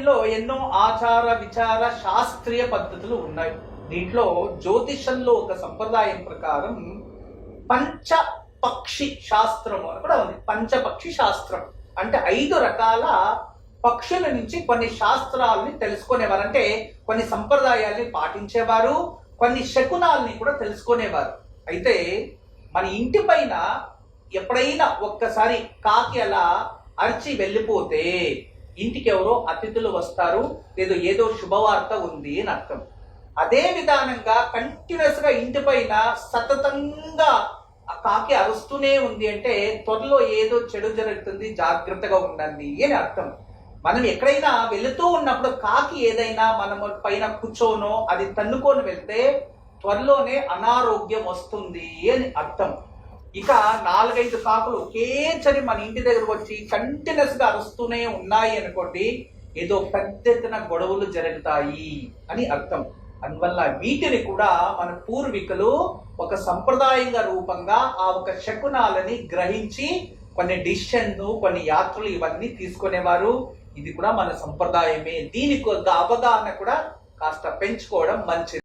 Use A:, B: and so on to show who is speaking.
A: భారతదేశంలో ఎన్నో ఆచార విచార శాస్త్రీయ పద్ధతులు ఉన్నాయి. దీంట్లో జ్యోతిషంలో ఒక సంప్రదాయం ప్రకారం పంచపక్షి శాస్త్రం అని కూడా ఉంది. పంచపక్షి శాస్త్రం అంటే 5 రకాల పక్షుల నుంచి కొన్ని శాస్త్రాలని తెలుసుకునేవారు. అంటే కొన్ని సంప్రదాయాల్ని పాటించేవారు, కొన్ని శకునాల్ని కూడా తెలుసుకునేవారు. అయితే మన ఇంటి పైన ఎప్పుడైనా ఒక్కసారి కాకి అలా అరిచి వెళ్ళిపోతే ఇంటికి ఎవరో అతిథులు వస్తారు, ఏదో శుభవార్త ఉంది అని అర్థం. అదే విధానంగా కంటిన్యూస్ గా ఇంటి పైన సతతంగా ఆ కాకి అరుస్తూనే ఉంది అంటే త్వరలో ఏదో చెడు జరుగుతుంది, జాగ్రత్తగా ఉండండి అని అర్థం. మనం ఎక్కడైనా వెళుతూ ఉన్నప్పుడు కాకి ఏదైనా మనం పైన కూర్చోనో అది తన్నుకొని వెళ్తే త్వరలోనే అనారోగ్యం వస్తుంది అని అర్థం. ఇక 4-5 కాకులు ఒకేసారి మన ఇంటి దగ్గరకు వచ్చి కంటిన్యూస్ గా అరుస్తూనే ఉన్నాయి అనుకోండి, ఏదో పెద్ద ఎత్తున గొడవలు జరుగుతాయి అని అర్థం. అందువల్ల వీటిని కూడా మన పూర్వీకులు ఒక సంప్రదాయంగా రూపంగా ఆ ఒక శకునాలని గ్రహించి కొన్ని డిసిషన్లు, కొన్ని యాత్రలు ఇవన్నీ తీసుకునేవారు. ఇది కూడా మన సంప్రదాయమే. దీనికి అవగాహన కూడా కాస్త పెంచుకోవడం మంచిది.